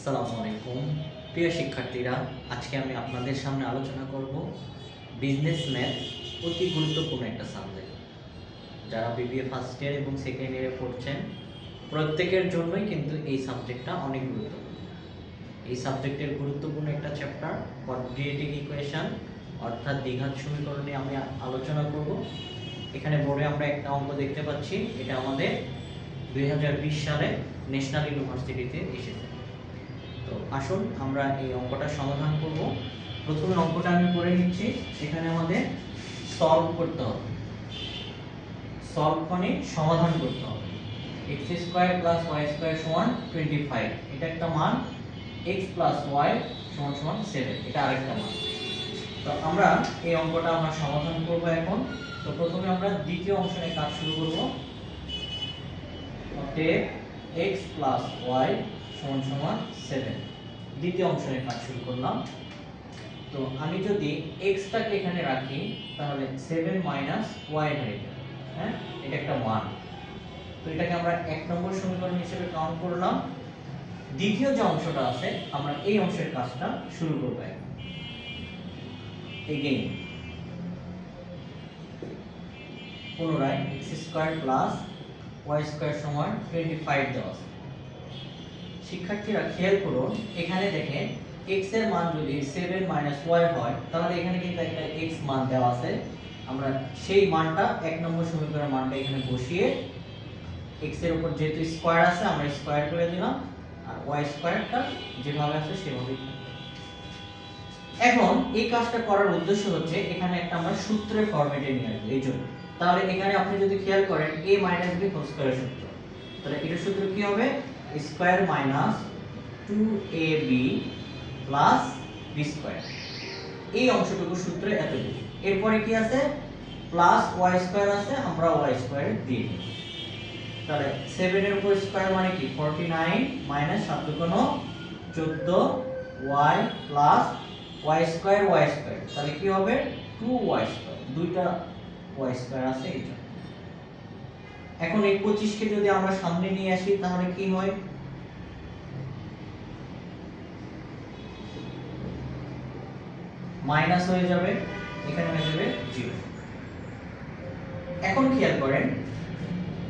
আসসালামু আলাইকুম প্রিয় শিক্ষার্থীরা, আজকে আমি আপনাদের সামনে আলোচনা করব বিজনেস ম্যাথ। অতি গুরুত্বপূর্ণ একটা সাবজেক্ট। যারা বিবিএ ফার্স্ট ইয়ার এবং সেকেন্ড ইয়ারে পড়ছেন প্রত্যেকের জন্যই কিন্তু এই সাবজেক্টটা অনেক গুরুত্বপূর্ণ। এই সাবজেক্টের গুরুত্বপূর্ণ একটা চ্যাপ্টার কোয়াড্রেটিক ইকুয়েশন অর্থাৎ দ্বিঘাত সমীকরণ নিয়ে আমি আলোচনা করব। এখানে বোর্ডে আমরা একটা অঙ্ক দেখতে পাচ্ছি, এটা আমাদের 2020 সালে ন্যাশনাল ইউনিভার্সিটিতে এসেছে। তো আসুন আমরা এই অঙ্কটা সমাধান করব। প্রথমে অঙ্কটা আমি করে নিচ্ছি। এখানে আমাদের সলভ করতে হবে, সলভ মানে সমাধান করতে হবে। x² + y² = 25, এটা একটা মান। x + y = 7, এটা আরেকটা মান। তো আমরা এই অঙ্কটা সমাধান করব এখন। তো প্রথমে আমরা দ্বিতীয় অংশ নিয়ে কাজ শুরু করব। অতএব x + y = 7, দ্বিতীয় অংশ নিয়ে কাজ শুরু করলাম। তো আমি যদি x টাকে এখানে রাখি তাহলে 7 - y হয়ে যাবে। হ্যাঁ, এটা একটা মান। তো এটাকে আমরা 1 নম্বর সমীকরণ হিসেবে কাউন্ট করলাম। দ্বিতীয় যে অংশটা আছে আমরা এই অংশের কাজটা শুরু করব এখন। এগেইন পুনরায় x² + y² = 25 দেওয়া আছে। শিক্ষার্থীরা খেয়াল করুন, এখানে দেখেন x এর মান যদি 7 - y হয় তাহলে এখানে কিন্তু একটা x মান দেওয়া আছে। আমরা সেই মানটা 1 নম্বর সমীকরণের মানটা এখানে বসিয়ে x এর উপর যেহেতু স্কয়ার আছে আমরা স্কয়ার করে দিলাম, আর y স্কয়ারটা যেভাবে আছে সেভাবেই থাকবে। এখন এই কাজটা করার উদ্দেশ্য হচ্ছে এখানে একটা আমরা সূত্রের ফরম্যাটে নিয়ে আসবো এইজন্য। তাহলে এখানে আপনি যদি খেয়াল করেন a - b হোল স্কয়ারের সূত্র, তাহলে এটার সূত্র কি হবে? Square minus 2ab plus b square. এই অংশটুকু সূত্রে এতটুকু। এরপরে কি আছে? প্লাস y স্কয়ার আছে, আমরা y স্কয়ার দিয়ে দিই। তাহলে 7 এর উপর স্কয়ার মানে কি 49 মাইনাস 7 দুগুণ 14 y plus y square y square, তাহলে কি হবে 2y স্কয়ার। দুইটা y স্কয়ার আছে এই জন্য। এখন এই 25 কে যদি আমরা সামনে নিয়ে আসি তাহলে কি হয়? মাইনাস হয়ে যাবে, এখানে হয়ে যাবে 0। এখন খেয়াল করেন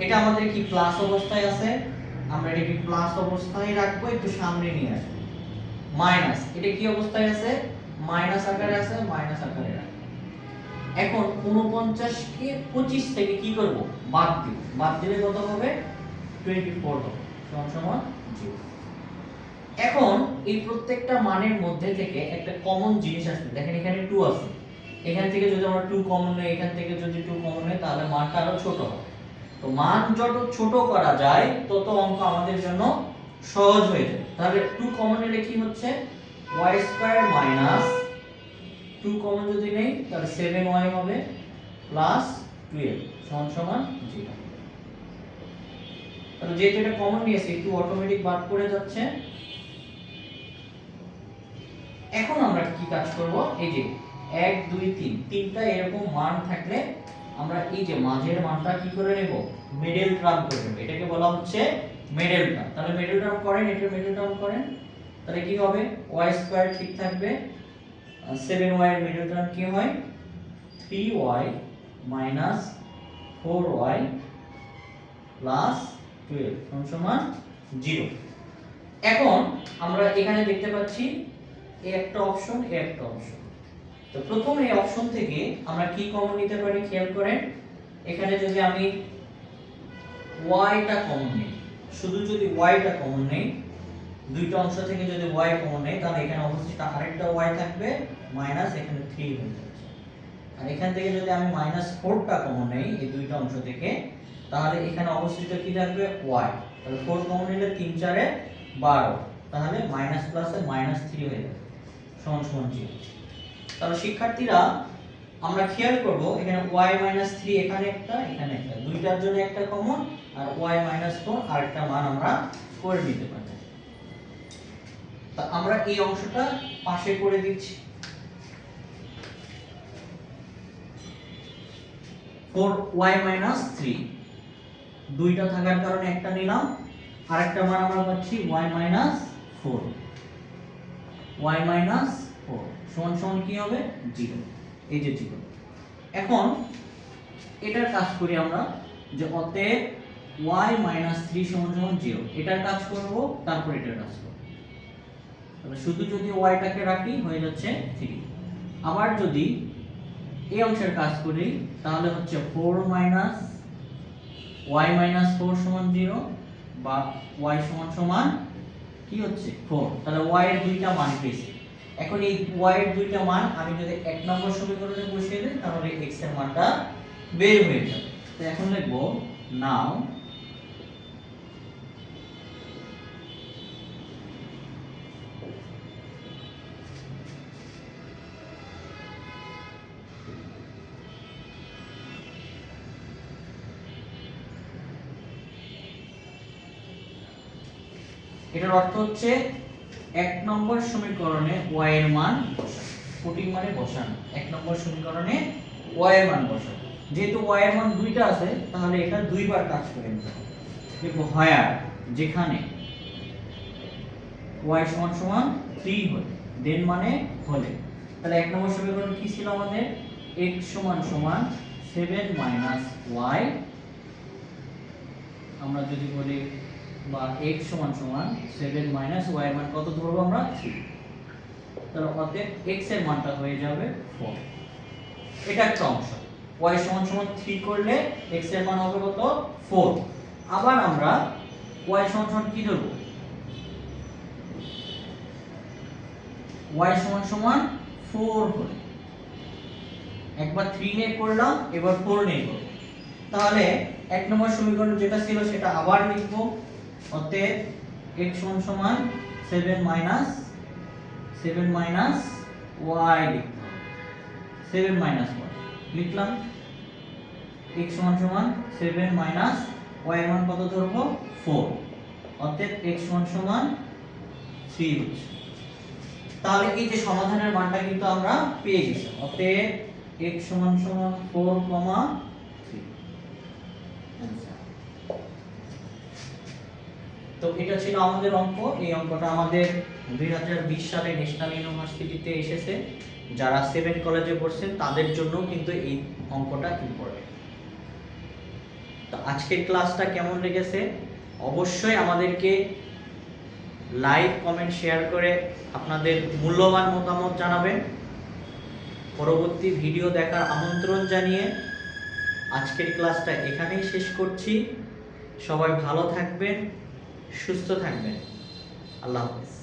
এটা আমাদের কি প্লাস অবস্থায় আছে, আমরা এটাকে প্লাস অবস্থায় রাখবো, একটু সামনে নিয়ে আসবো। মাইনাস এটা কি অবস্থায় আছে? মাইনাস আকারে আছে, মাইনাস আকারে রাখবো। এখন 49 কে 25 থেকে কি করব? বাদ দিব। বাদ দিলে কত হবে? 24 হবে, সমান 0। এখন এই প্রত্যেকটা মানের মধ্যে থেকে একটা কমন জিনিস আসবে। দেখেন এখানে 2 আছে, এখান থেকে যদি আমরা 2 কমন নেই, এখান থেকে যদি 2 কমন নেই তাহলে মানটা আরো ছোট হবে। তো মান যত ছোট করা যায় তত অঙ্ক আমাদের জন্য সহজ হয়ে যায়। তাহলে 2 কমন নিলে কি হচ্ছে? y² মাইনাস 2 কমন যদি নেই তাহলে 7y হবে প্লাস 12 সমান 0। তাহলে যেহেতু এটা কমন নিয়েছি 2 অটোমেটিক বাদ পড়ে যাচ্ছে। এখন আমরা কি কাজ করব? এই যে 1 2 3 তিনটা এরকম মান থাকলে আমরা এই যে মাঝের মানটা কি করে নেব? মিডল টার্ম করে নেব। এটাকে বলা হচ্ছে মিডল টার্ম। তাহলে মিডল টার্ম করেন, এটা মিডল টার্ম করেন, তাহলে কি হবে? y² ঠিক থাকবে, 7y এর মিডল টার্ম কি হয়? 3y মাইনাস 4y প্লাস 12 সমান 0। এখন আমরা এখানে দেখতে পাচ্ছি এই একটা অপশন, এই একটা অপশন। তো প্রথম এই অপশন থেকে আমরা কি কমন নিতে পারি খেয়াল করেন। এখানে যদি আমি y টা কমন নেই, শুধু যদি y টা কমন নেই, দুইটা অংশ থেকে যদি y কমন নেই তাহলে এখানে অবশিষ্ট আরেকটা y থাকবে মাইনাস এখানে 3 হয়ে যাচ্ছে। আর এখান থেকে যদি আমি -4 টা কমন নেই এই দুইটা অংশ থেকে, তাহলে এখানে অবশিষ্ট কি থাকবে? y। তাহলে 4 কমন নিলে 3 4 এ 12, তাহলে মাইনাস প্লাসে -3 হয়ে যাবে সমান 0। তাহলে শিক্ষার্থীরা আমরা খেয়াল করব এখানে y - 3 এখানে একটা, এখানে একটা, দুইটার জন্য একটা কমন, আর y - 4 আরেকটা মান আমরা করে নিতে পারি। তা আমরা এই অংশটা পাশে করে দিচ্ছি। 4y - 3 দুইটা থাকার কারণে একটা নিলাম, আরেকটা মান আমরা পাচ্ছি y - 4। y মাইনাস 4 সমান সমান কি হবে 0, এই যে 0। এখন এটার কাজ করি আমরা, যে অতএব y মাইনাস 3 সমান সমান 0, এটার কাজ করব তারপর এটার কাজ করব। তাহলে শুধু যদি y টাকে রাখি হয়ে যাচ্ছে 3। আবার যদি এই অংশের কাজ করি তাহলে হচ্ছে 4 মাইনাস y মাইনাস 4 সমান 0 বা y সমান সমান কি হচ্ছে 4। তাহলে y এর দুইটা মান পেয়েছি। এখন এই y এর দুইটা মান আমি যদি 1 নম্বর সমীকরণে বসিয়ে দেই তাহলে x এর মানটা বের হয়ে যাবে। তো এখন লিখব নাও এটার অর্থ হচ্ছে 1 নম্বর সমীকরণে y এর মান বসানো, পুটিং মানে বসানো। 1 নম্বর সমীকরণে y এর মান বসানো। যেহেতু y এর মান দুইটা আছে তাহলে এটা দুইবার কাজ করে নিতে হবে। দেখো হয় যেখানে y সমান সমান 3 হয়, দেন মানে হলে, তাহলে 1 নম্বর সমীকরণ কি ছিল আমাদের, x সমান সমান 7 মাইনাস y, আমরা যদি বলি বা x সমান সমান 7 মাইনাস y এর মান কত ধরবো আমরা 3। তাহলে অতএব x এর মানটা হয়ে যাবে 4। এটা একটা অংশ। y সমান সমান 3 করলে x এর মান হবে কত 4। আবার আমরা y সমান সমান কি ধরব, y সমান সমান 4 হলে একবার 3 নিয়ে করলাম, এবার 4 নিয়ে করব। তাহলে 1 নম্বর সমীকরণ যেটা ছিল সেটা আবার লিখব। অতএব x সমান সমান 7 মাইনাস y লিখতে হবে। 7 মাইনাস y লিখলাম। x সমান সমান 7 মাইনাস y এর মান কত ধরবো 4। অতএব x সমান সমান 3 হচ্ছে। তাহলে এই যে সমাধানের মানটা কিন্তু আমরা পেয়ে গেছি। অতএব x সমান সমান 4, 3। তো এটা ছিল আমাদের অঙ্ক। এই অঙ্কটা আমাদের 2020 সালে ন্যাশনাল ইউনিভার্সিটিতে এসেছে। যারা 7 কলেজে পড়ছেন তাদের জন্য কিন্তু এই অঙ্কটা ইম্পর্টেন্ট। তো আজকের ক্লাসটা কেমন লেগেছে অবশ্যই আমাদেরকে লাইক, কমেন্ট, শেয়ার করে আপনাদের মূল্যবান মতামত জানাবেন। পরবর্তী ভিডিও দেখার আমন্ত্রণ জানিয়ে আজকের ক্লাসটা এখানেই শেষ করছি। সবাই ভালো থাকবেন, সুস্থ থাকবেন। আল্লাহ হাফেজ।